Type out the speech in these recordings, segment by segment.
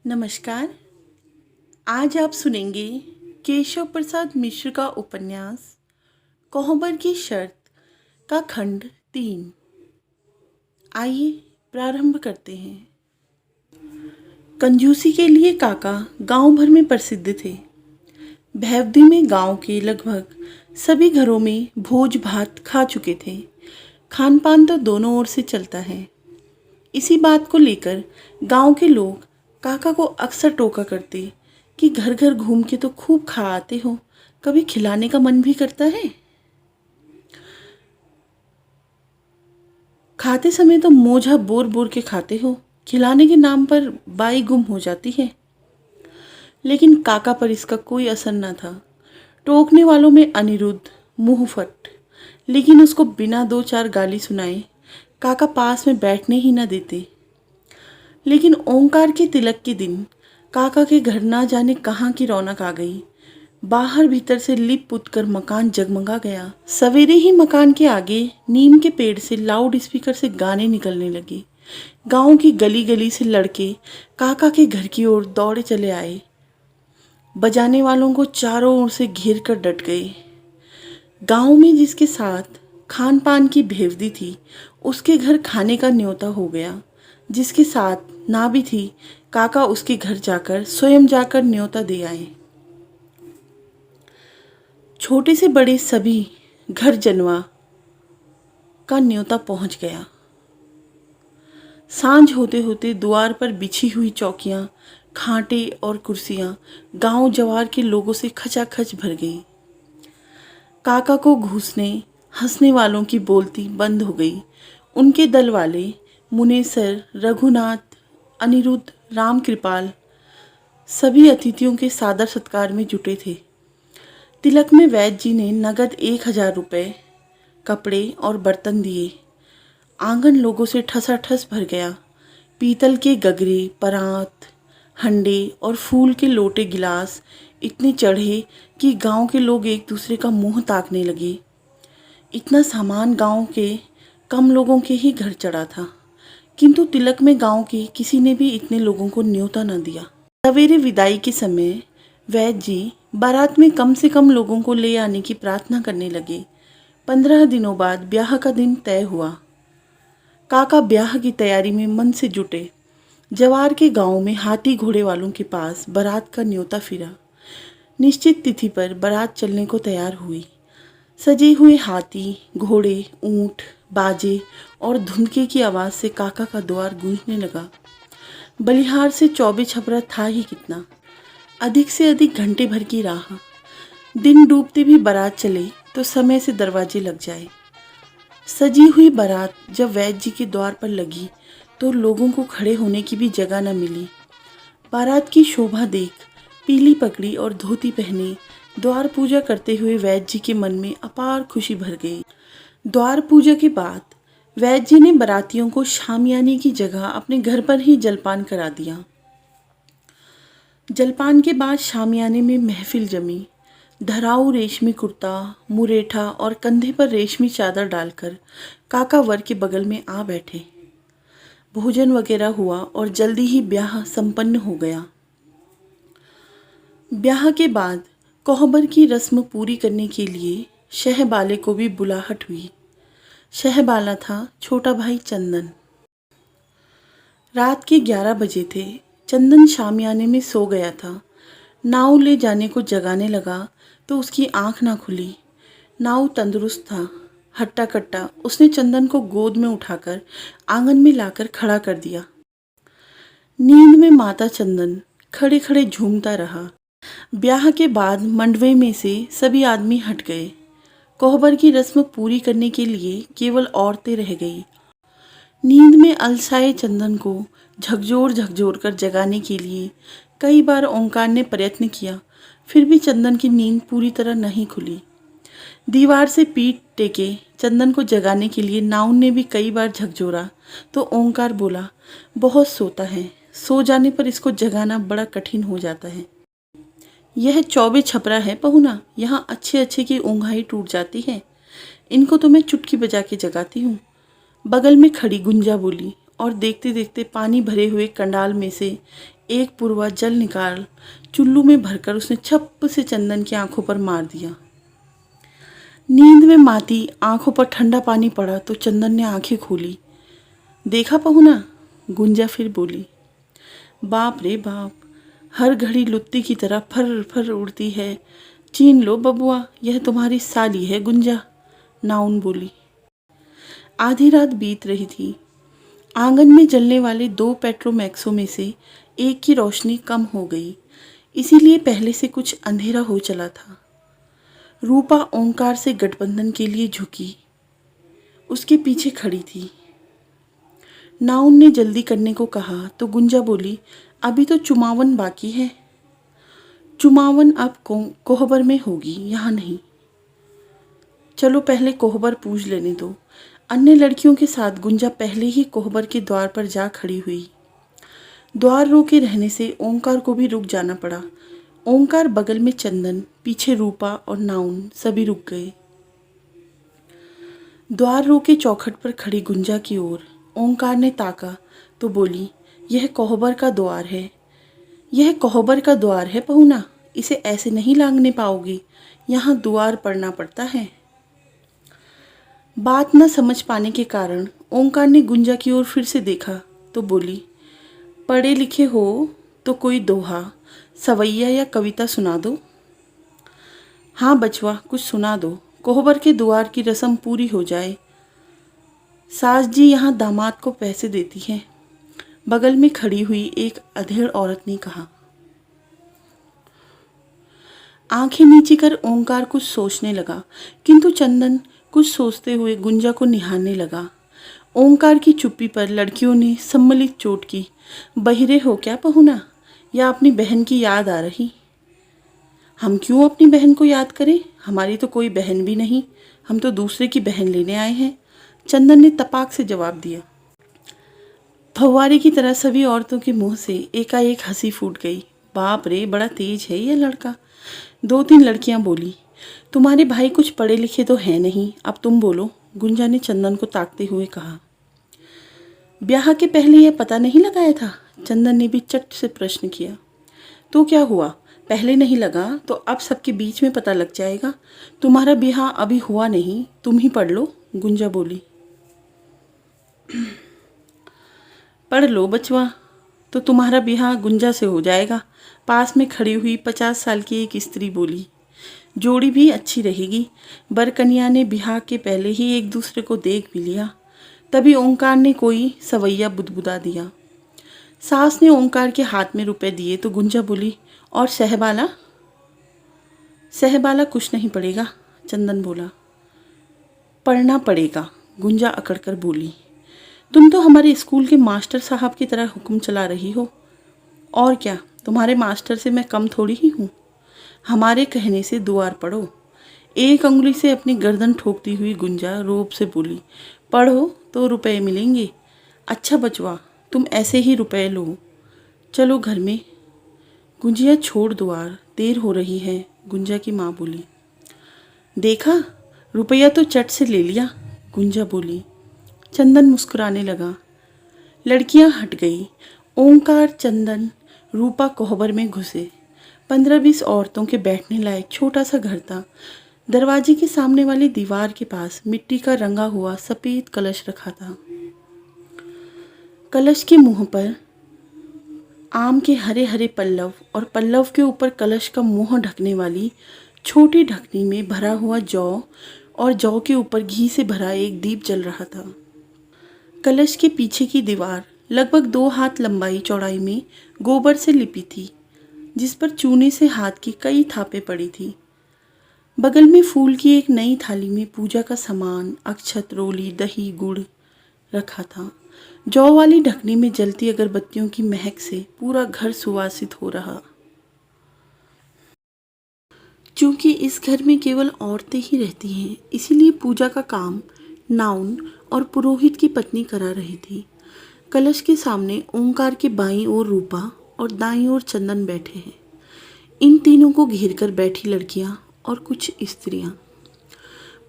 नमस्कार। आज आप सुनेंगे केशव प्रसाद मिश्र का उपन्यास कोहबर की शर्त का खंड 3। आइए प्रारंभ करते हैं। कंजूसी के लिए काका गांव भर में प्रसिद्ध थे। भैवदी में गांव के लगभग सभी घरों में भोज भात खा चुके थे। खान पान तो दोनों ओर से चलता है। इसी बात को लेकर गांव के लोग काका को अक्सर टोका करते कि घर घर घूम के तो खूब खा आते हो, कभी खिलाने का मन भी करता है। खाते समय तो मोझा बोर बोर के खाते हो, खिलाने के नाम पर बाई गुम हो जाती है। लेकिन काका पर इसका कोई असर न था। टोकने वालों में अनिरुद्ध मुंहफट, लेकिन उसको बिना दो चार गाली सुनाए काका पास में बैठने ही न देते। लेकिन ओंकार के तिलक के दिन काका के घर ना जाने कहाँ की रौनक आ गई। बाहर भीतर से लिप पुत कर मकान जगमगा गया। सवेरे ही मकान के आगे नीम के पेड़ से लाउड स्पीकर से गाने निकलने लगे। गांव की गली गली से लड़के काका के घर की ओर दौड़े चले आए। बजाने वालों को चारों ओर से घेर कर डट गए। गांव में जिसके साथ खान पान की भेवदी थी, उसके घर खाने का न्योता हो गया। जिसके साथ ना भी थी, काका उसके घर जाकर स्वयं जाकर न्योता दे आए। छोटे से बड़े सभी घर जनवा का न्योता पहुंच गया। सांझ होते होते द्वार पर बिछी हुई चौकियां, खांटे और कुर्सियां गांव जवार के लोगों से खचाखच भर गई। काका को घूसने हंसने वालों की बोलती बंद हो गई। उनके दल वाले मुनेसर, रघुनाथ, अनिरुद्ध, राम कृपाल सभी अतिथियों के सादर सत्कार में जुटे थे। तिलक में वैद्य जी ने नगद 1,000 रुपये, कपड़े और बर्तन दिए। आंगन लोगों से ठसाठस भर गया। पीतल के गगरे, परात, हंडे और फूल के लोटे गिलास इतने चढ़े कि गांव के लोग एक दूसरे का मुंह ताकने लगे। इतना सामान गांव के कम लोगों के ही घर चढ़ा था, किंतु तिलक में गांव के किसी ने भी इतने लोगों को न्योता न दिया। सवेरे विदाई के समय वैद्य जी बारात में कम से कम लोगों को ले आने की प्रार्थना करने लगे। 15 दिनों बाद ब्याह का दिन तय हुआ। काका ब्याह की तैयारी में मन से जुटे। जवार के गांव में हाथी घोड़े वालों के पास बारात का न्योता फिरा। निश्चित तिथि पर बारात चलने को तैयार हुई। सजे हुए हाथी, घोड़े, ऊंट, बाजे और धुनके की आवाज़ से काका का द्वार गूंजने लगा। बलिहार से चौबे छपरा था ही कितना। अधिक से अधिक घंटे भर की राह। दिन डूबते भी बारात चले तो समय से दरवाजे लग जाए। सजी हुई बारात जब वैद्य जी के द्वार पर लगी तो लोगों को खड़े होने की भी जगह न मिली। बारात की शोभा देख पीली पगड़ी और धोती पहने द्वार पूजा करते हुए वैद्य जी के मन में अपार खुशी भर गई। द्वार पूजा के बाद वैद्य जी ने बारातियों को शामियाने की जगह अपने घर पर ही जलपान करा दिया। जलपान के बाद शामियाने में महफिल जमी। धराऊ रेशमी कुर्ता, मुरेठा और कंधे पर रेशमी चादर डालकर काका वर के बगल में आ बैठे। भोजन वगैरह हुआ और जल्दी ही ब्याह संपन्न हो गया। ब्याह के बाद कोहबर की रस्म पूरी करने के लिए शहबाले को भी बुलाहट हुई। शहबाला था छोटा भाई चंदन। रात के 11 बजे थे। चंदन शामियाने में सो गया था। नाव ले जाने को जगाने लगा तो उसकी आंख ना खुली। नाव तंदुरुस्त था, हट्टा कट्टा। उसने चंदन को गोद में उठाकर आंगन में लाकर खड़ा कर दिया। नींद में माता चंदन खड़े खड़े झूमता रहा। ब्याह के बाद मंडवे में से सभी आदमी हट गए। कोहबर की रस्म पूरी करने के लिए केवल औरतें रह गई। नींद में अलसाए चंदन को झकझोर झकझोर कर जगाने के लिए कई बार ओंकार ने प्रयत्न किया, फिर भी चंदन की नींद पूरी तरह नहीं खुली। दीवार से पीठ टेके चंदन को जगाने के लिए नाउन ने भी कई बार झकझोरा तो ओंकार बोला, बहुत सोता है, सो जाने पर इसको जगाना बड़ा कठिन हो जाता है। यह चौबे छपरा है पहुना, यहाँ अच्छे अच्छे की ऊँघाई टूट जाती है। इनको तो मैं चुटकी बजा के जगाती हूँ। बगल में खड़ी गुंजा बोली और देखते देखते पानी भरे हुए कंडाल में से एक पुरवा जल निकाल चुल्लू में भरकर उसने छप से चंदन की आंखों पर मार दिया। नींद में माती आंखों पर ठंडा पानी पड़ा तो चंदन ने आंखें खोली। देखा पहुना, गुंजा फिर बोली। बाप रे बाप, हर घड़ी लुत्ती की तरह फर फर उड़ती है। चीन लो बबुआ, यह तुम्हारी साली है गुंजा, नाउन बोली। आधी रात बीत रही थी। आंगन में जलने वाले 2 पेट्रोमैक्सों में से एक की रोशनी कम हो गई, इसीलिए पहले से कुछ अंधेरा हो चला था। रूपा ओंकार से गठबंधन के लिए झुकी, उसके पीछे खड़ी थी। नाउन ने जल्दी करने को कहा तो गुंजा बोली, अभी तो चुमावन बाकी है। चुमावन अब कोहबर में होगी, यहाँ नहीं। चलो पहले कोहबर पूज लेने दो। अन्य लड़कियों के साथ गुंजा पहले ही कोहबर के द्वार पर जा खड़ी हुई। द्वार रोके रहने से ओंकार को भी रुक जाना पड़ा। ओंकार बगल में चंदन, पीछे रूपा और नाउन सभी रुक गए। द्वार रोके चौखट पर खड़ी गुंजा की ओर ओंकार ने ताका तो बोली, यह कोहबर का द्वार है। यह कोहबर का द्वार है पहुना, इसे ऐसे नहीं लांघने पाओगे, यहाँ द्वार पड़ना पड़ता है। बात न समझ पाने के कारण ओंकार ने गुंजा की ओर फिर से देखा तो बोली, पढ़े लिखे हो तो कोई दोहा, सवैया या कविता सुना दो। हाँ बचवा, कुछ सुना दो, कोहबर के द्वार की रस्म पूरी हो जाए। सास जी यहाँ दामाद को पैसे देती है, बगल में खड़ी हुई एक अधेड़ औरत ने कहा। आंखें नीची कर ओंकार कुछ सोचने लगा, किंतु चंदन कुछ सोचते हुए गुंजा को निहारने लगा। ओंकार की चुप्पी पर लड़कियों ने सम्मिलित चोट की। बहिरे हो क्या पहुना, या अपनी बहन की याद आ रही? हम क्यों अपनी बहन को याद करें, हमारी तो कोई बहन भी नहीं, हम तो दूसरे की बहन लेने आए हैं, चंदन ने तपाक से जवाब दिया। फव्वारे की तरह सभी औरतों के मुंह से एकाएक हंसी फूट गई। बाप रे, बड़ा तेज है यह लड़का। 2-3 लड़कियां बोली, तुम्हारे भाई कुछ पढ़े लिखे तो है नहीं, अब तुम बोलो, गुंजा ने चंदन को ताकते हुए कहा। ब्याह के पहले यह पता नहीं लगाया था, चंदन ने भी चट से प्रश्न किया। तो क्या हुआ, पहले नहीं लगा तो अब सबके बीच में पता लग जाएगा। तुम्हारा ब्याह अभी हुआ नहीं, तुम ही पढ़ लो, गुंजा बोली। पढ़ लो बचवा, तो तुम्हारा ब्याह गुंजा से हो जाएगा, पास में खड़ी हुई 50 साल की एक स्त्री बोली। जोड़ी भी अच्छी रहेगी। बरकन्या ने ब्याह के पहले ही एक दूसरे को देख भी लिया। तभी ओंकार ने कोई सवैया बुदबुदा दिया। सास ने ओंकार के हाथ में रुपए दिए तो गुंजा बोली, और सहबाला? सहबाला कुछ नहीं पड़ेगा, चंदन बोला। पढ़ना पड़ेगा, गुंजा अकड़कर बोली। तुम तो हमारे स्कूल के मास्टर साहब की तरह हुक्म चला रही हो। और क्या, तुम्हारे मास्टर से मैं कम थोड़ी ही हूँ। हमारे कहने से दुआर पढ़ो। एक अंगुली से अपनी गर्दन ठोकती हुई गुंजा रोब से बोली, पढ़ो तो रुपए मिलेंगे। अच्छा बचवा, तुम ऐसे ही रुपए लो, चलो घर में। गुंजिया छोड़ द्वार, देर हो रही है, गुंजा की माँ बोली। देखा, रुपया तो चट से ले लिया, गुंजा बोली। चंदन मुस्कुराने लगा। लड़कियां हट गई। ओंकार, चंदन, रूपा कोहबर में घुसे। 15-20 औरतों के बैठने लायक छोटा सा घर था। दरवाजे के सामने वाली दीवार के पास मिट्टी का रंगा हुआ सफ़ेद कलश रखा था। कलश के मुंह पर आम के हरे हरे पल्लव और पल्लव के ऊपर कलश का मुंह ढकने वाली छोटी ढकनी में भरा हुआ जौ और जौ के ऊपर घी से भरा एक दीप जल रहा था। कलश के पीछे की दीवार लगभग 2 हाथ लंबाई चौड़ाई में गोबर से लिपी थी, जिस पर चूने से हाथ की कई थापें पड़ी थी। बगल में फूल की एक नई थाली में पूजा का सामान, अक्षत, रोली, दही, गुड़ रखा था। जौ वाली ढकनी में जलती अगरबत्तियों की महक से पूरा घर सुवासित हो रहा। चूंकि इस घर में केवल औरतें ही रहती हैं, इसीलिए पूजा का काम नाउन और पुरोहित की पत्नी करा रही थी। कलश के सामने ओंकार के बाईं ओर रूपा और दाईं ओर चंदन बैठे हैं। इन तीनों को घेर कर बैठी लड़कियां और कुछ स्त्रियां।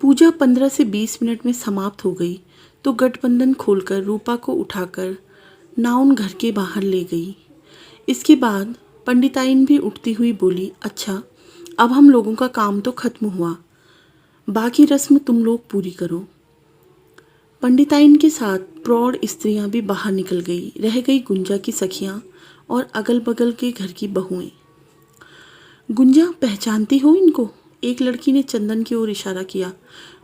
पूजा 15 से 20 मिनट में समाप्त हो गई तो गठबंधन खोलकर रूपा को उठाकर नाउन घर के बाहर ले गई। इसके बाद पंडिताइन भी उठती हुई बोली, अच्छा अब हम लोगों का काम तो खत्म हुआ, बाकी रस्म तुम लोग पूरी करो। पंडिताइन के साथ प्रौढ़ स्त्रियां भी बाहर निकल गई। रह गई गुंजा की सखियां और अगल बगल के घर की बहुएं। गुंजा, पहचानती हो इनको? एक लड़की ने चंदन की ओर इशारा किया।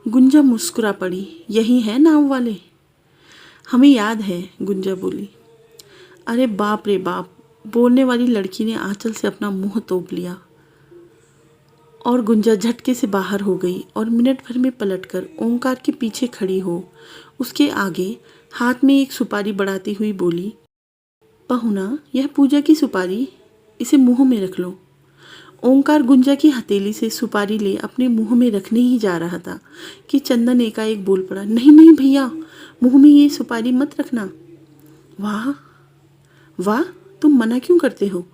गुंजा मुस्कुरा पड़ी। यही है नाव वाले? हमें याद है, गुंजा बोली। अरे बाप रे बाप, बोलने वाली लड़की ने आंचल से अपना मुंह तोप लिया और गुंजा झटके से बाहर हो गई और मिनट भर में पलटकर ओंकार के पीछे खड़ी हो उसके आगे हाथ में एक सुपारी बढ़ाती हुई बोली, पहुना, यह पूजा की सुपारी, इसे मुंह में रख लो। ओंकार गुंजा की हथेली से सुपारी ले अपने मुंह में रखने ही जा रहा था कि चंदन एकाएक बोल पड़ा, नहीं नहीं भैया, मुंह में ये सुपारी मत रखना। वाह वाह, तुम मना क्यों करते हो?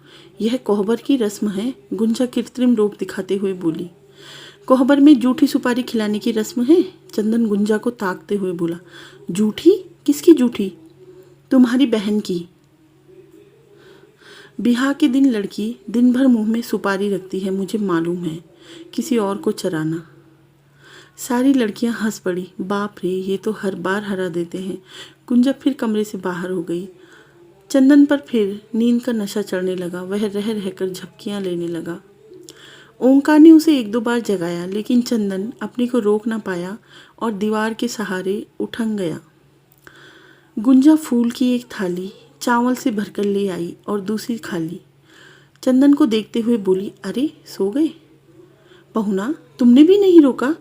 यह कोहबर की रस्म है, गुंजा कृत्रिम रूप दिखाते हुए बोली। कोहबर में जूठी सुपारी खिलाने की रस्म है? चंदन गुंजा को ताकते हुए बोला। जूठी? किसकी जूठी? तुम्हारी बहन की। बिहार के दिन लड़की दिन भर मुंह में सुपारी रखती है, मुझे मालूम है, किसी और को चराना। सारी लड़कियां हंस पड़ी। बाप रे, ये तो हर बार हरा देते हैं। गुंजा फिर कमरे से बाहर हो गई। चंदन पर फिर नींद का नशा चढ़ने लगा। वह रह रहकर झपकियां लेने लगा। ओंकार ने उसे एक दो बार जगाया, लेकिन चंदन अपने को रोक ना पाया और दीवार के सहारे उठंग गया। गुंजा फूल की एक थाली चावल से भरकर ले आई और दूसरी खाली। चंदन को देखते हुए बोली, अरे सो गए? पहुना, तुमने भी नहीं रोका?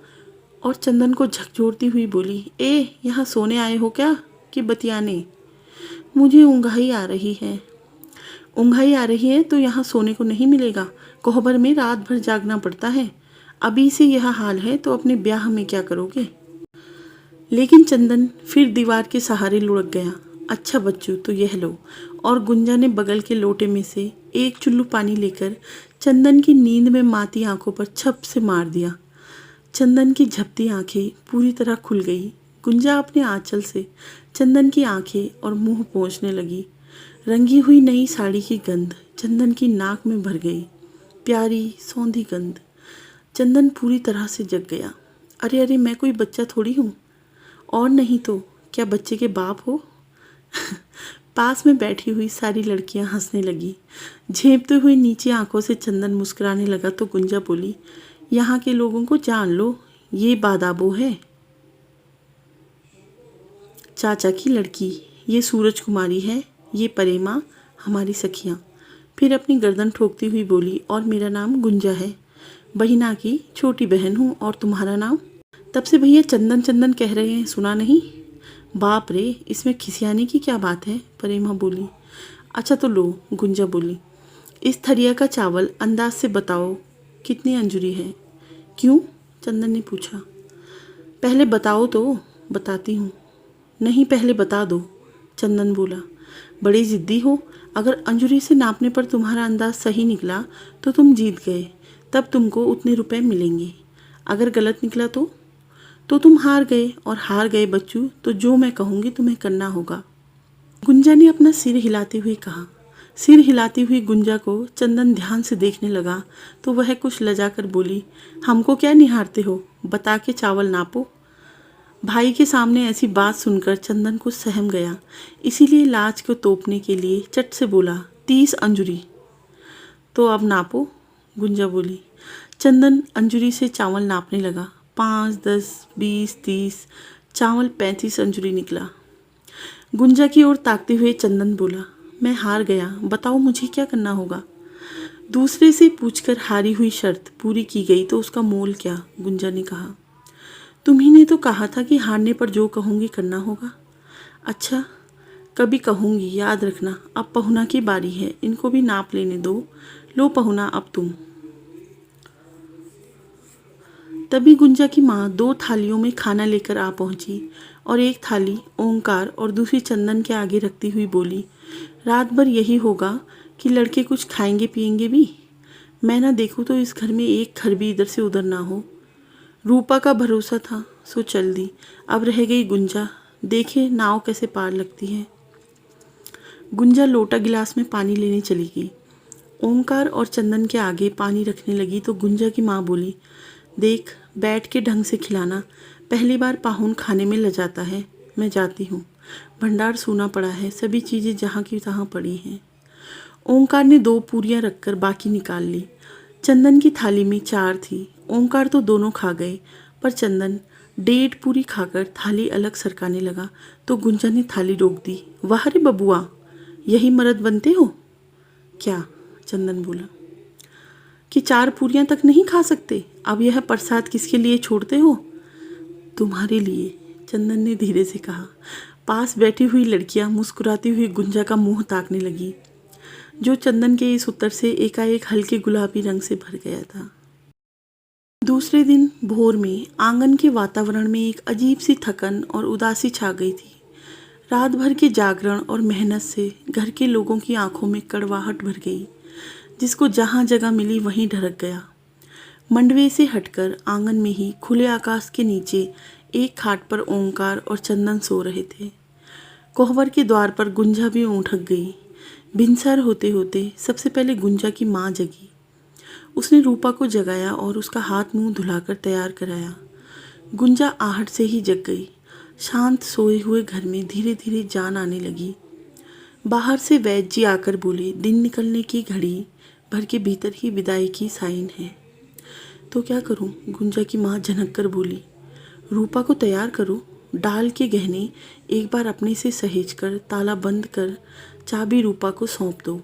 और चंदन को झकझोरती हुई बोली, ए, यहाँ सोने आए हो क्या कि बतियाने? मुझे ऊँघाई आ रही है। ऊँघाई आ रही है तो यहाँ सोने को नहीं मिलेगा। कोहबर में रात भर जागना पड़ता है। अभी से यह हाल है तो अपने ब्याह में क्या करोगे? लेकिन चंदन फिर दीवार के सहारे लुढ़क गया। अच्छा बच्चों, तो यह लो। और गुंजा ने बगल के लोटे में से एक चुल्लू पानी लेकर चंदन की नींद में माती आंखों पर छप से मार दिया। चंदन की झपटी आंखें पूरी तरह खुल गई। गुंजा अपने आंचल से चंदन की आंखें और मुंह पोंछने लगी। रंगी हुई नई साड़ी की गंध चंदन की नाक में भर गई। प्यारी सौंधी गंध। चंदन पूरी तरह से जग गया। अरे अरे, मैं कोई बच्चा थोड़ी हूँ। और नहीं तो क्या बच्चे के बाप हो? पास में बैठी हुई सारी लड़कियां हंसने लगी। झेंपते हुए नीचे आंखों से चंदन मुस्कुराने लगा तो गुंजा बोली, यहाँ के लोगों को जान लो, ये बादाबो है, चाचा की लड़की। ये सूरज कुमारी है, ये परेमा, हमारी सखियाँ। फिर अपनी गर्दन ठोकती हुई बोली, और मेरा नाम गुंजा है, बहिना की छोटी बहन हूँ। और तुम्हारा नाम? तब से भैया चंदन चंदन कह रहे हैं, सुना नहीं? बाप रे, इसमें खिसियाने की क्या बात है? परेमा बोली। अच्छा तो लो, गुंजा बोली। इस थरिया का चावल अंदाज से बताओ कितनी अंजुरी है? क्यों? चंदन ने पूछा। पहले बताओ तो। बताती हूँ। नहीं, पहले बता दो, चंदन बोला। बड़ी ज़िद्दी हो। अगर अंजुरी से नापने पर तुम्हारा अंदाज सही निकला तो तुम जीत गए, तब तुमको उतने रुपए मिलेंगे। अगर गलत निकला तो तुम हार गए, और हार गए बच्चों तो जो मैं कहूँगी तुम्हें करना होगा। गुंजा ने अपना सिर हिलाते हुए कहा। सिर हिलाती हुई गुंजा को चंदन ध्यान से देखने लगा तो वह कुछ लजाकर बोली, हमको क्या निहारते हो, बता के चावल नापो। भाई के सामने ऐसी बात सुनकर चंदन को सहम गया, इसीलिए लाज को तोपने के लिए चट से बोला, 30 अंजुरी। तो अब नापो, गुंजा बोली। चंदन अंजुरी से चावल नापने लगा। 5, 10, 20, 30, चावल 35 अंजुरी निकला। गुंजा की ओर ताकते हुए चंदन बोला, मैं हार गया, बताओ मुझे क्या करना होगा? दूसरे से पूछकर हारी हुई शर्त पूरी की गई तो उसका मोल क्या? गुंजा ने कहा। तुम्ही ने तो कहा था कि हारने पर जो कहूँगी करना होगा। अच्छा, कभी कहूँगी, याद रखना। अब पहुना की बारी है, इनको भी नाप लेने दो। लो पहुना, अब तुम। तभी गुंजा की माँ 2 थालियों में खाना लेकर आ पहुंची और एक थाली ओंकार और दूसरी चंदन के आगे रखती हुई बोली, रात भर यही होगा कि लड़के कुछ खाएंगे पिएंगे भी। मैं ना देखूँ तो इस घर में एक खर भी इधर से उधर ना हो। रूपा का भरोसा था सो चल दी, अब रह गई गुंजा, देखे नाव कैसे पार लगती है। गुंजा लोटा गिलास में पानी लेने चली गई। ओंकार और चंदन के आगे पानी रखने लगी तो गुंजा की माँ बोली, देख बैठ के ढंग से खिलाना, पहली बार पाहुन खाने में लजाता है। मैं जाती हूँ, भंडार सूना पड़ा है, सभी चीज़ें जहाँ की तहाँ पड़ी हैं। ओंकार ने 2 पूरियाँ रखकर बाकी निकाल ली। चंदन की थाली में 4 थी। ओंकार तो दोनों खा गए, पर चंदन 1.5 पूरी खाकर थाली अलग सरकाने लगा तो गुंजा ने थाली रोक दी। वाह रे बबुआ, यही मर्द बनते हो क्या? चंदन बोला कि 4 पूरियां तक नहीं खा सकते, अब यह प्रसाद किसके लिए छोड़ते हो? तुम्हारे लिए, चंदन ने धीरे से कहा। पास बैठी हुई लड़कियां मुस्कुराती हुई गुंजा का मुंह ताकने लगी, जो चंदन के इस उत्तर से एकाएक हल्के गुलाबी रंग से भर गया था। दूसरे दिन भोर में आंगन के वातावरण में एक अजीब सी थकन और उदासी छा गई थी। रात भर के जागरण और मेहनत से घर के लोगों की आंखों में कड़वाहट भर गई, जिसको जहाँ जगह मिली वहीं ढरक गया। मंडवे से हटकर आंगन में ही खुले आकाश के नीचे एक खाट पर ओंकार और चंदन सो रहे थे। कोहबर के द्वार पर गुंजा भी उठक गई। भिनसर होते होते सबसे पहले गुंजा की माँ जगी। उसने रूपा को जगाया और उसका हाथ मुंह धुलाकर तैयार कराया। गुंजा आहट से ही जग गई। शांत सोए हुए घर में धीरे धीरे जान आने लगी। बाहर से वैद्य जी आकर बोले, दिन निकलने की घड़ी भर के भीतर ही विदाई की साइन है। तो क्या करूं? गुंजा की माँ झनक कर बोली, रूपा को तैयार करो, डाल के गहने एक बार अपने से सहेज कर ताला बंद कर चाबी रूपा को सौंप दो।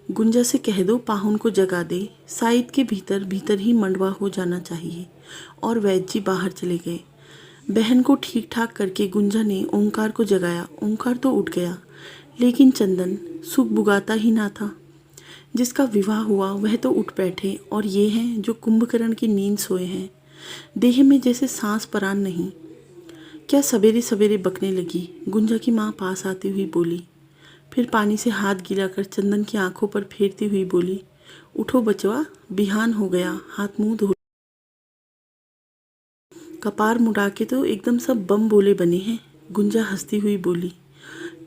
गुंजा से कह दो पाहुन को जगा दे, साइद के भीतर भीतर ही मंडवा हो जाना चाहिए। और वैद्य जी बाहर चले गए। बहन को ठीक ठाक करके गुंजा ने ओंकार को जगाया। ओंकार तो उठ गया, लेकिन चंदन सुख बुगाता ही ना था। जिसका विवाह हुआ वह तो उठ बैठे, और ये हैं जो कुंभकर्ण की नींद सोए हैं, देह में जैसे सांस परान नहीं। क्या सवेरे सवेरे बकने लगी? गुंजा की माँ पास आती हुई बोली। फिर पानी से हाथ गीला कर चंदन की आंखों पर फेरती हुई बोली, उठो बचवा, बिहान हो गया, हाथ मुंह धो। कपार मुड़ा के तो एकदम सब बम बोले बने हैं। गुंजा हंसती हुई बोली।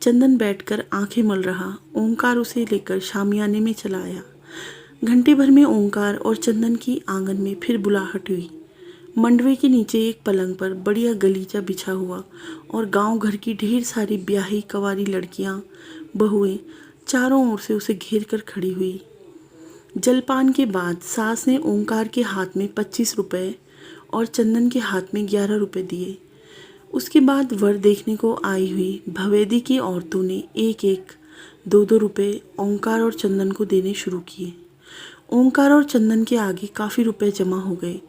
चंदन बैठकर आंखें मल रहा। ओंकार उसे लेकर शामियाने में चला आया। घंटे भर में ओंकार और चंदन की आंगन में फिर बुलाहट हुई। मंडवे के नीचे एक पलंग पर बढ़िया गलीचा बिछा हुआ और गांव घर की ढेर सारी ब्याही कवारी लड़कियां, बहुएं चारों ओर से उसे घेर कर खड़ी हुई। जलपान के बाद सास ने ओंकार के हाथ में 25 रुपए और चंदन के हाथ में 11 रुपए दिए। उसके बाद वर देखने को आई हुई भवेदी की औरतों ने एक एक 2-2 रुपए ओंकार और चंदन को देने शुरू किए। ओंकार और चंदन के आगे काफ़ी रुपए जमा हो गए।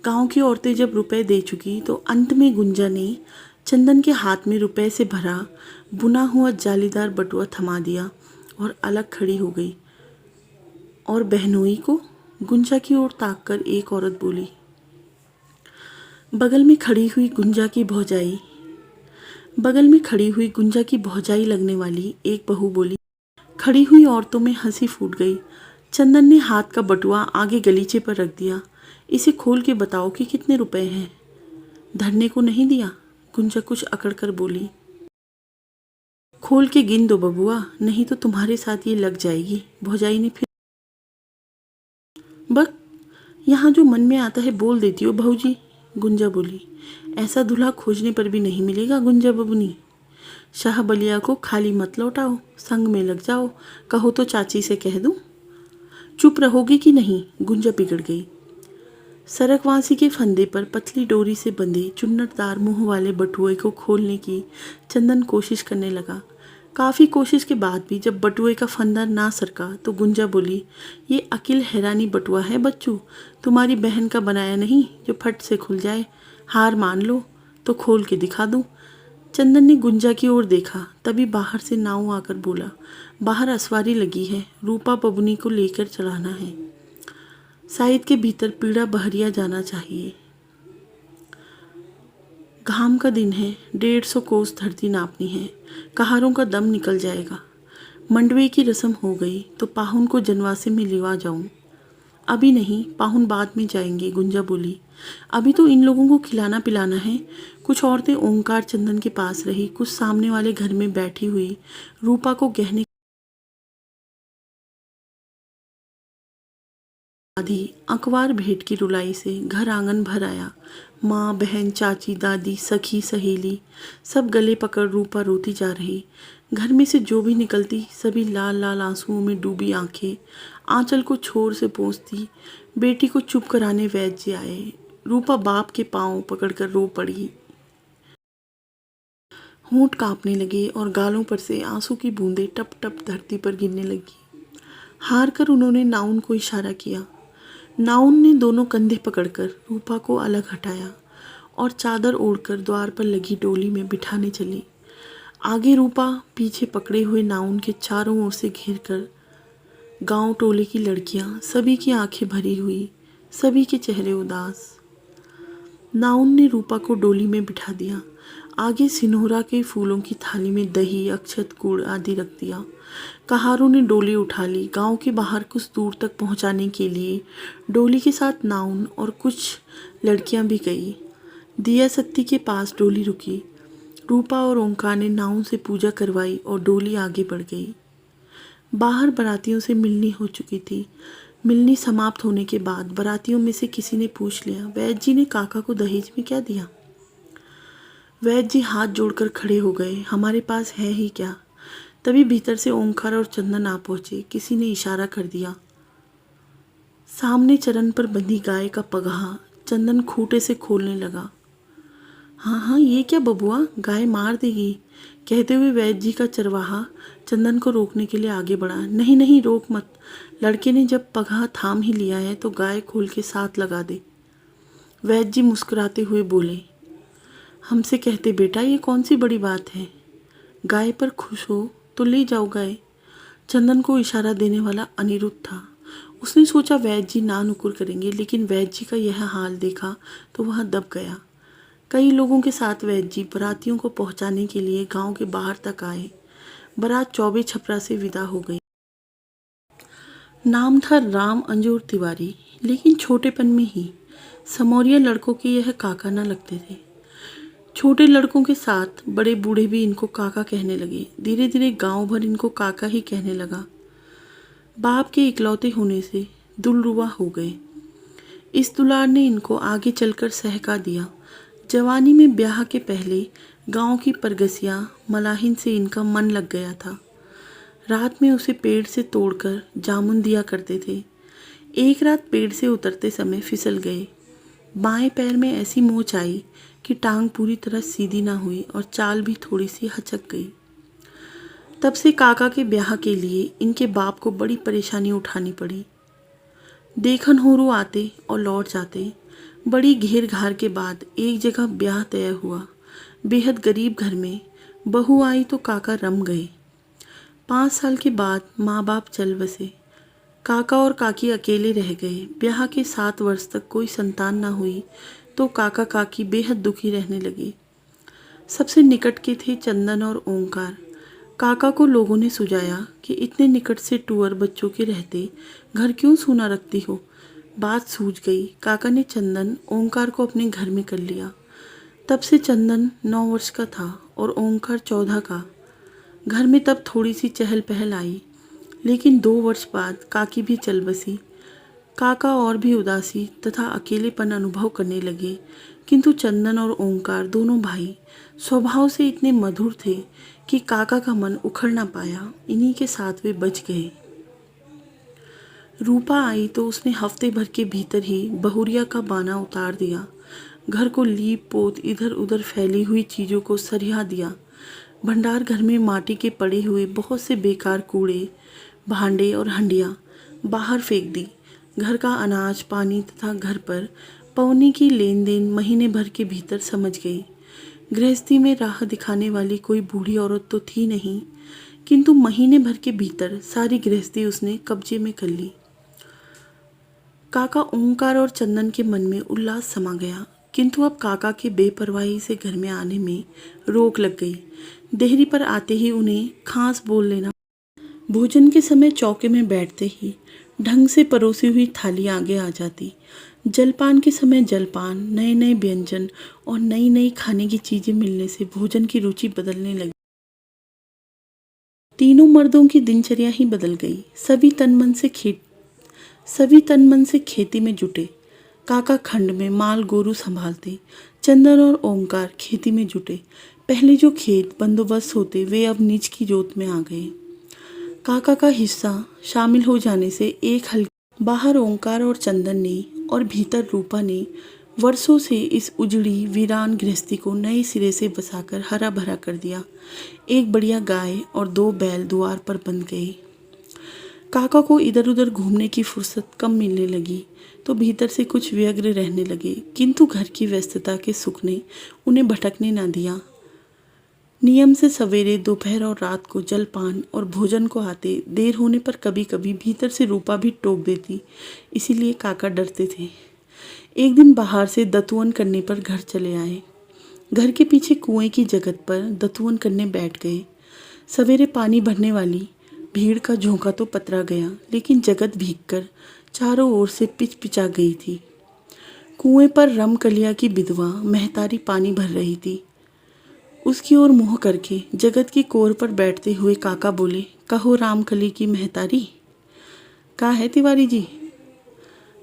गांव की औरतें जब रुपए दे चुकी तो अंत में गुंजा ने चंदन के हाथ में रुपए से भरा बुना हुआ जालीदार बटुआ थमा दिया और अलग खड़ी हो गई। और बहनोई को गुंजा की ओर ताककर एक औरत बोली। बगल में खड़ी हुई गुंजा की भौजाई लगने वाली एक बहू बोली। खड़ी हुई औरतों में हंसी फूट गई। चंदन ने हाथ का बटुआ आगे गलीचे पर रख दिया। इसे खोल के बताओ कि कितने रुपए हैं। धरने को नहीं दिया? गुंजा कुछ अकड़ कर बोली। खोल के गिन दो बबुआ, नहीं तो तुम्हारे साथ ये लग जाएगी। भौजाई ने फिर। बक, यहाँ जो मन में आता है बोल देती हो भौजी, गुंजा बोली। ऐसा दूल्हा खोजने पर भी नहीं मिलेगा गुंजा बबुनी। शाह बलिया को खाली मत लौटाओ, संग में लग जाओ। कहो तो चाची से कह दूं? चुप रहोगे कि नहीं? गुंजा बिगड़ गई। सरकवासी के फंदे पर पतली डोरी से बंधे चुन्नटदार मुंह वाले बटुए को खोलने की चंदन कोशिश करने लगा। काफ़ी कोशिश के बाद भी जब बटुए का फंदा ना सरका तो गुंजा बोली, ये अकिल हैरानी बटुआ है बच्चू, तुम्हारी बहन का बनाया नहीं जो फट से खुल जाए। हार मान लो तो खोल के दिखा दूं। चंदन ने गुंजा की ओर देखा, तभी बाहर से नाऊ आकर बोला, बाहर असवारी लगी है, रूपा बबुनी को लेकर चलाना है। साइद के भीतर पीड़ा बहरिया जाना चाहिए। घाम का दिन है, 150 कोस धरती नापनी है, कहारों का दम निकल जाएगा। मंडवे की रस्म हो गई तो पाहुन को जनवासे में लिवा जाऊं। अभी नहीं, पाहुन बाद में जाएंगे, गुंजा बोली। अभी तो इन लोगों को खिलाना पिलाना है। कुछ औरतें ओंकार चंदन के पास रही, कुछ सामने वाले घर में बैठी हुई रूपा को गहने आधी अखबार भेंट की रुलाई से घर आंगन भर आया। माँ, बहन, चाची, दादी, सखी, सहेली सब गले पकड़ रूपा रोती जा रही। घर में से जो भी निकलती सभी लाल लाल आंसुओं में डूबी आंखें आंचल को छोर से पोंछती। बेटी को चुप कराने वैद्य जी आए। रूपा बाप के पांव पकड़कर रो पड़ी। होंठ कांपने लगे और गालों पर से आंसू की बूंदें टप टप धरती पर गिरने लगी। हार कर उन्होंने नाउन को इशारा किया। नाउन ने दोनों कंधे पकड़कर रूपा को अलग हटाया और चादर ओढ़कर द्वार पर लगी डोली में बिठाने चली। आगे रूपा, पीछे पकड़े हुए नाउन के चारों ओर से घेरकर गांव टोले की लड़कियां, सभी की आंखें भरी हुई, सभी के चेहरे उदास। नाउन ने रूपा को डोली में बिठा दिया। आगे सिनोरा के फूलों की थाली में दही, अक्षत, गुड़ आदि रख दिया। कहारों ने डोली उठा ली। गांव के बाहर कुछ दूर तक पहुंचाने के लिए डोली के साथ नाउन और कुछ लड़कियां भी गई। दिया सत्ती के पास डोली रुकी। रूपा और ओंकार ने नाउन से पूजा करवाई और डोली आगे बढ़ गई। बाहर बारातियों से मिलनी हो चुकी थी। मिलनी समाप्त होने के बाद बारातियों में से किसी ने पूछ लिया, वैद्य जी ने काका को दहेज में क्या दिया? वैद्य जी हाथ जोड़कर खड़े हो गए, हमारे पास है ही क्या। तभी भीतर से ओंकार और चंदन आ पहुंचे। किसी ने इशारा कर दिया। सामने चरण पर बंधी गाय का पगहा चंदन खूंटे से खोलने लगा। हाँ हाँ, ये क्या बबुआ, गाय मार देगी, कहते हुए वैद्य जी का चरवाहा चंदन को रोकने के लिए आगे बढ़ा। नहीं नहीं, रोक मत। लड़के ने जब पगहा थाम ही लिया है तो गाय खोल के साथ लगा दे। वैद्य जी मुस्कुराते हुए बोले, हमसे कहते बेटा, ये कौन सी बड़ी बात है। गाय पर खुश हो तो ले जाओ गाय। चंदन को इशारा देने वाला अनिरुद्ध था। उसने सोचा वैद्य जी ना नुकुर करेंगे, लेकिन वैद्य जी का यह हाल देखा तो वह दब गया। कई लोगों के साथ वैद्य जी बारातियों को पहुंचाने के लिए गांव के बाहर तक आए। बारात चौबे छपरा से विदा हो गई। नाम था राम अंजोर तिवारी, लेकिन छोटेपन में ही समौरिया लड़कों के यह काका न लगते थे। छोटे लड़कों के साथ बड़े बूढ़े भी इनको काका कहने लगे। धीरे धीरे गांव भर इनको काका ही कहने लगा। बाप के इकलौते होने से दुलरुबा हो गए। इस दुलार ने इनको आगे चलकर सहका दिया। जवानी में ब्याह के पहले गांव की परगसिया मलाहिन से इनका मन लग गया था। रात में उसे पेड़ से तोड़कर जामुन दिया करते थे। एक रात पेड़ से उतरते समय फिसल गए। बाएं पैर में ऐसी मोच आई कि टांग पूरी तरह सीधी ना हुई और चाल भी थोड़ी सी हचक गई। तब से काका के ब्याह के लिए इनके बाप को बड़ी परेशानी उठानी पड़ी। देखन होरू आते और लौट जाते। बड़ी घेर घार के बाद एक जगह ब्याह तय हुआ। बेहद गरीब घर में बहू आई तो काका रम गए। 5 साल के बाद माँ बाप चल बसे। काका और काकी अकेले रह गए। ब्याह के 7 वर्ष तक कोई संतान ना हुई तो काका काकी बेहद दुखी रहने लगे। सबसे निकट के थे चंदन और ओंकार। काका को लोगों ने सुझाया कि इतने निकट से टूअर बच्चों के रहते घर क्यों सूना रखती हो। बात सूझ गई। काका ने चंदन ओंकार को अपने घर में कर लिया। तब से चंदन 9 वर्ष का था और ओंकार 14 का। घर में तब थोड़ी सी चहल पहल आई, लेकिन 2 वर्ष बाद काकी भी चल बसी। काका और भी उदासी तथा अकेलेपन अनुभव करने लगे, किंतु चंदन और ओंकार दोनों भाई स्वभाव से इतने मधुर थे कि काका का मन उखड़ ना पाया। इन्हीं के साथ वे बच गए। रूपा आई तो उसने हफ्ते भर के भीतर ही बहुरिया का बाना उतार दिया। घर को लीप पोत इधर उधर फैली हुई चीज़ों को सरिया दिया। भंडार घर में माटी के पड़े हुए बहुत से बेकार कूड़े, भांडे और हंडियाँ बाहर फेंक दी। घर का अनाज पानी तथा घर पर पौने की लेन देन महीने भर के भीतर समझ गई। गृहस्थी में राह दिखाने वाली कोई बूढ़ी औरत तो थी नहीं, किंतु महीने भर के भीतर सारी गृहस्थी उसने कब्जे में कर ली। काका ओंकार और चंदन के मन में उल्लास समा गया, किंतु अब काका के बेपरवाही से घर में आने में रोक लग गई। देहरी पर आते ही उन्हें खांस बोल लेना। भोजन के समय चौके में बैठते ही ढंग से परोसी हुई थाली आगे आ जाती। जलपान के समय जलपान, नए नए व्यंजन और नई नई खाने की चीजें मिलने से भोजन की रुचि बदलने लगी। तीनों मर्दों की दिनचर्या ही बदल गई। सभी तन मन से खेती में जुटे। काका खंड में माल गोरू संभालते। चंदन और ओमकार खेती में जुटे। पहले जो खेत बंदोबस्त होते वे अब नीच की जोत में आ गए। काका का हिस्सा शामिल हो जाने से एक हल बाहर ओंकार और चंदन ने और भीतर रूपा ने वर्षों से इस उजड़ी वीरान गृहस्थी को नए सिरे से बसाकर हरा भरा कर दिया। एक बढ़िया गाय और 2 बैल द्वार पर बंध गए। काका को इधर उधर घूमने की फुर्सत कम मिलने लगी तो भीतर से कुछ व्यग्र रहने लगे, किंतु घर की व्यस्तता के सुख ने उन्हें भटकने न दिया। नियम से सवेरे, दोपहर और रात को जलपान और भोजन को आते। देर होने पर कभी कभी भीतर से रूपा भी टोक देती, इसीलिए काका डरते थे। एक दिन बाहर से दतुअन करने पर घर चले आए। घर के पीछे कुएं की जगत पर दतुअन करने बैठ गए। सवेरे पानी भरने वाली भीड़ का झोंका तो पतरा गया, लेकिन जगत भीगकर चारों ओर से पिचपिचा गई थी। कुएं पर रमकलिया की विधवा महतारी पानी भर रही थी। उसकी ओर मुंह करके जगत की कोर पर बैठते हुए काका बोले, कहो रामकली की महतारी। का है तिवारी जी?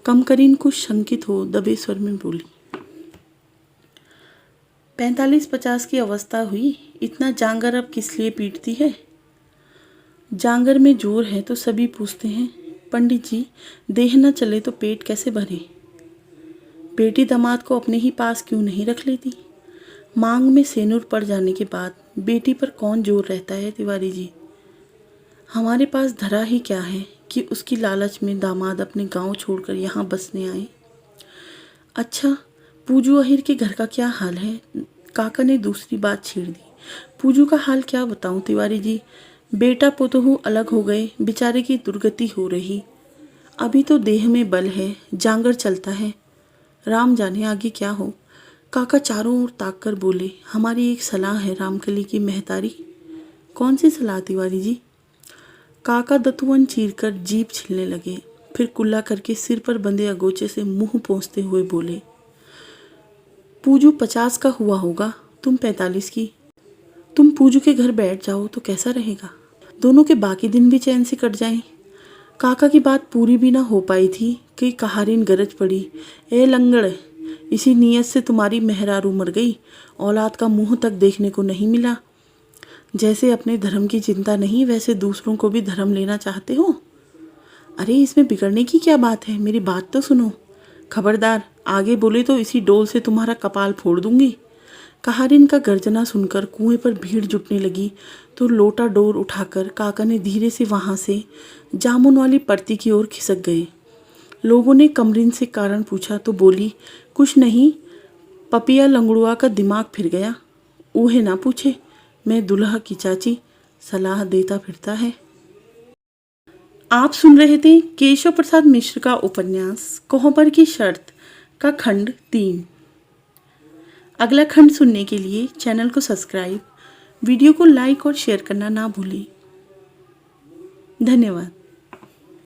कमकरीन कुछ शंकित हो दबे स्वर में बोली। 45-50 की अवस्था हुई, इतना जांगर अब किस लिए पीटती है? जांगर में जोर है तो सभी पूछते हैं। पंडित जी, देह न चले तो पेट कैसे भरे? बेटी दामाद को अपने ही पास क्यों नहीं रख लेती? मांग में सेनुर पड़ जाने के बाद बेटी पर कौन जोर रहता है तिवारी जी? हमारे पास धरा ही क्या है कि उसकी लालच में दामाद अपने गांव छोड़कर यहाँ बसने आए। अच्छा, पूजू अहिर के घर का क्या हाल है? काका ने दूसरी बात छेड़ दी। पूजू का हाल क्या बताऊं तिवारी जी? बेटा पोतोहू अलग हो गए, बेचारे की दुर्गति हो रही। अभी तो देह में बल है, जांगर चलता है, राम जाने आगे क्या हो। काका चारों ओर ताक कर बोले, हमारी एक सलाह है रामकली की महतारी। कौन सी सलाह तिवारी जी? काका दतुअन चीरकर जीभ छिलने लगे, फिर कुल्ला करके सिर पर बंधे अगोचे से मुंह पोंछते हुए बोले, पूजू 50 का हुआ होगा, तुम 45 की। तुम पूजू के घर बैठ जाओ तो कैसा रहेगा? दोनों के बाकी दिन भी चैन से कट जाएं। काका की बात पूरी भी ना हो पाई थी कि कहारिन गरज पड़ी, ए लंगड़, इसी नीयत से तुम्हारी मेहरारू मर गई, औलाद का मुंह तक देखने को नहीं मिला। जैसे अपने धर्म की चिंता नहीं, वैसे दूसरों को भी धर्म लेना चाहते हो। अरे इसमें बिगड़ने की क्या बात है, मेरी बात तो सुनो। खबरदार, आगे बोले तो इसी डोल से तुम्हारा कपाल फोड़ दूंगी। कहारिन का गर्जना सुनकर कुएं पर भीड़ जुटने लगी तो लोटा डोर उठाकर काका ने धीरे से वहां से जामुन वाली परती की ओर खिसक गए। लोगों ने कमरिन से कारण पूछा तो बोली, कुछ नहीं, पपिया लंगड़ुआ का दिमाग फिर गया। ऊहे ना पूछे, मैं दुल्हा की चाची, सलाह देता फिरता है। आप सुन रहे थे केशव प्रसाद मिश्र का उपन्यास कोहबर की शर्त का खंड 3। अगला खंड सुनने के लिए चैनल को सब्सक्राइब, वीडियो को लाइक और शेयर करना ना भूलें। धन्यवाद।